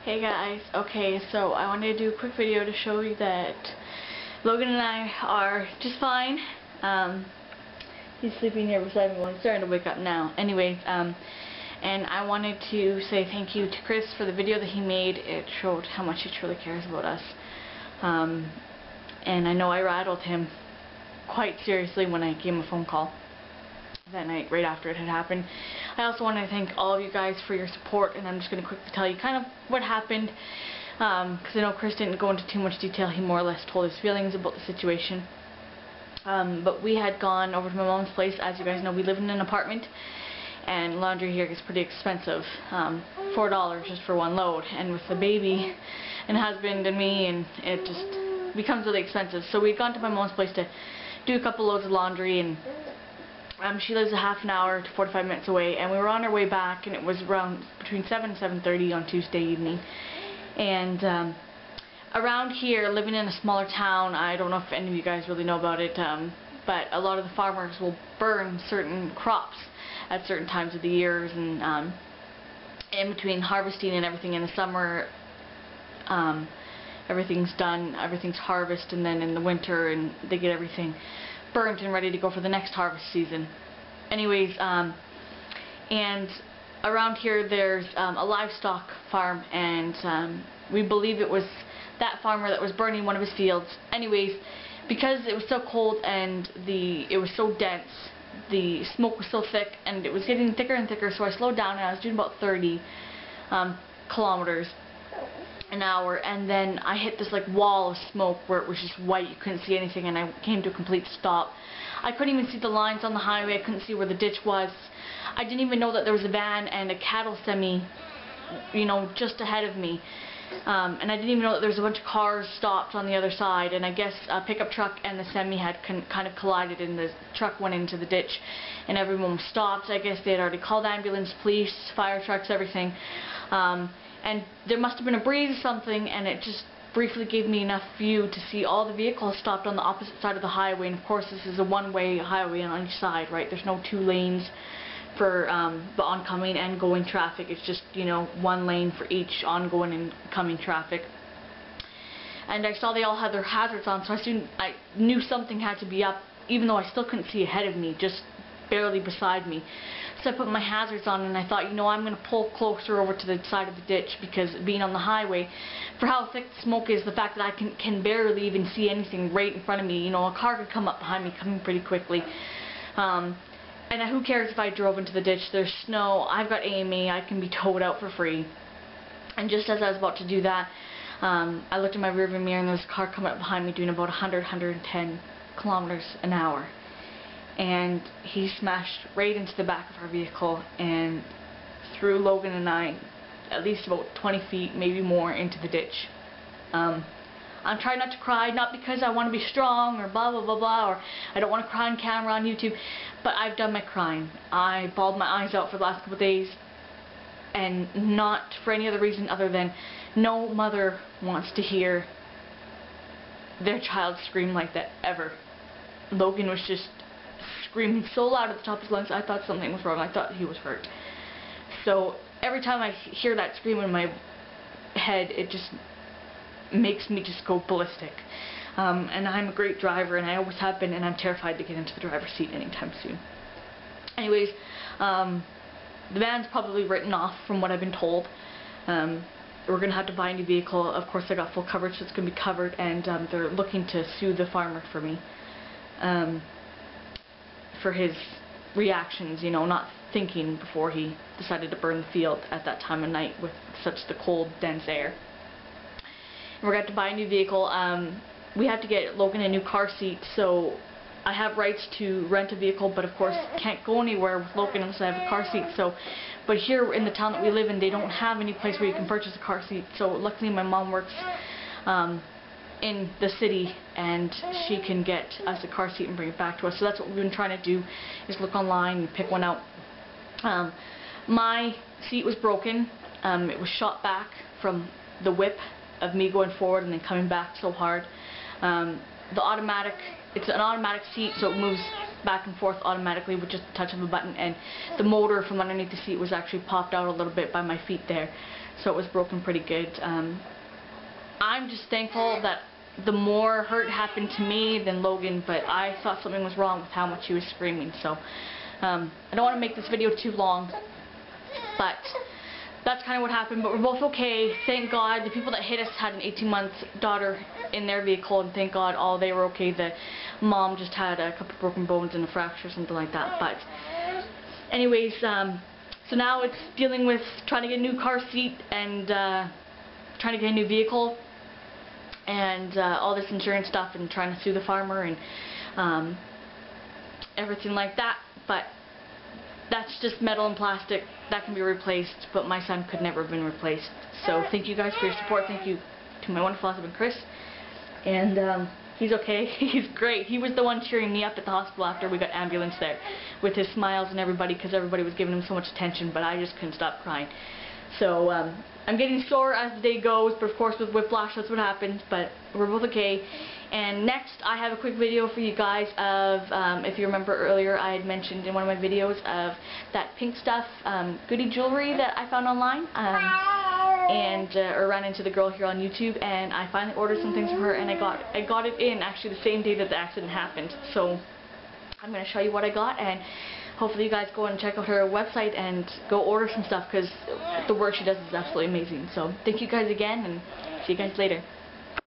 Hey guys, okay, so I wanted to do a quick video to show you that Logan and I are just fine. He's sleeping here beside me. Well, he's starting to wake up now. Anyways, and I wanted to say thank you to Chris for the video that he made. It showed how much he truly cares about us. And I know I rattled him quite seriously when I gave him a phone call that night right after it had happened. I also want to thank all of you guys for your support, and I'm just going to quickly tell you kind of what happened, because I know Chris didn't go into too much detail. He more or less told his feelings about the situation. But we had gone over to my mom's place. As you guys know, we live in an apartment, and laundry here is pretty expensive, $4 just for one load, and with the baby and husband and me, and it just becomes really expensive. So we'd gone to my mom's place to do a couple loads of laundry, and she lives a half an hour to 45 minutes away, and we were on our way back, and it was around between 7 and 7:30 on Tuesday evening. And around here, living in a smaller town, I don't know if any of you guys really know about it, but a lot of the farmers will burn certain crops at certain times of the years, and in between harvesting and everything in the summer, everything's done, everything's harvested, and then in the winter, and they get everything burnt and ready to go for the next harvest season. Anyways, and around here there's a livestock farm, and we believe it was that farmer that was burning one of his fields. Anyways, because it was so cold and it was so dense, the smoke was so thick, and it was getting thicker and thicker, so I slowed down, and I was doing about 30 kilometers an hour, and then I hit this like wall of smoke where it was just white. You couldn't see anything, and I came to a complete stop. I couldn't even see the lines on the highway. I couldn't see where the ditch was. I didn't even know that there was a van and a cattle semi, just ahead of me. And I didn't even know that there was a bunch of cars stopped on the other side, and I guess a pickup truck and the semi had kind of collided, and the truck went into the ditch, and everyone stopped. I guess they had already called ambulance, police, fire trucks, everything. And there must have been a breeze or something, and it just briefly gave me enough view to see all the vehicles stopped on the opposite side of the highway. And of course, this is a one-way highway on each side, right? There's no two lanes for the oncoming and going traffic. It's just, one lane for each ongoing and coming traffic. And I saw they all had their hazards on, so I knew something had to be up, even though I still couldn't see ahead of me, just barely beside me. So I put my hazards on, and I thought, I'm going to pull closer over to the side of the ditch, because being on the highway, for how thick the smoke is, the fact that I can barely even see anything right in front of me, a car could come up behind me, coming pretty quickly. And who cares if I drove into the ditch? There's snow, I've got AMA, I can be towed out for free. And just as I was about to do that, I looked in my rearview mirror, and there was a car coming up behind me doing about 110 kilometers an hour. And he smashed right into the back of our vehicle and threw Logan and I at least about 20 feet, maybe more, into the ditch. I'm trying not to cry, not because I want to be strong or blah blah blah blah, or I don't want to cry on camera on YouTube, but I've done my crying. I bawled my eyes out for the last couple of days, and not for any other reason other than no mother wants to hear their child scream like that ever. Logan was just screaming so loud at the top of his lungs, I thought something was wrong. I thought he was hurt. So every time I hear that scream in my head, it just makes me just go ballistic. And I'm a great driver, and I always have been, and I'm terrified to get into the driver's seat anytime soon. Anyways, the van's probably written off from what I've been told. We're going to have to buy a new vehicle. Of course, I got full coverage, so it's going to be covered, and they're looking to sue the farmer for me. For his reactions, not thinking before he decided to burn the field at that time of night with such the cold, dense air. And we're going to have to buy a new vehicle. We have to get Logan a new car seat, so I have rights to rent a vehicle, but of course can't go anywhere with Logan unless I have a car seat. But here in the town that we live in, they don't have any place where you can purchase a car seat. So luckily my mom works in the city, and she can get us a car seat and bring it back to us. So that's what we've been trying to do, is look online and pick one out. My seat was broken. It was shot back from the whip of me going forward and then coming back so hard. It's an automatic seat, so it moves back and forth automatically with just the touch of a button, and the motor from underneath the seat was actually popped out a little bit by my feet there, so it was broken pretty good. I'm just thankful that the more hurt happened to me than Logan, but I thought something was wrong with how much he was screaming, so I don't want to make this video too long, but that's kind of what happened. But we're both okay, thank God. The people that hit us had an 18-month daughter in their vehicle, and thank God all they were okay. The mom just had a couple broken bones and a fracture or something like that. But anyways, so now it's dealing with trying to get a new car seat and trying to get a new vehicle and all this insurance stuff, and trying to sue the farmer and everything like that. But that's just metal and plastic that can be replaced, but my son could never have been replaced. So thank you guys for your support. Thank you to my wonderful husband Chris, and he's okay. He's great. He was the one cheering me up at the hospital after we got ambulance there with his smiles and everybody, because everybody was giving him so much attention, but I just couldn't stop crying. So I'm getting sore as the day goes, but of course with whiplash that's what happens, but we're both okay. And next I have a quick video for you guys of, if you remember earlier I had mentioned in one of my videos of that pink stuff goody jewelry that I found online, or ran into the girl here on YouTube, and I finally ordered some things for her, and I got it in actually the same day that the accident happened. So I'm going to show you what I got, and hopefully you guys go and check out her website and go order some stuff, because the work she does is absolutely amazing. So thank you guys again, and see you guys later.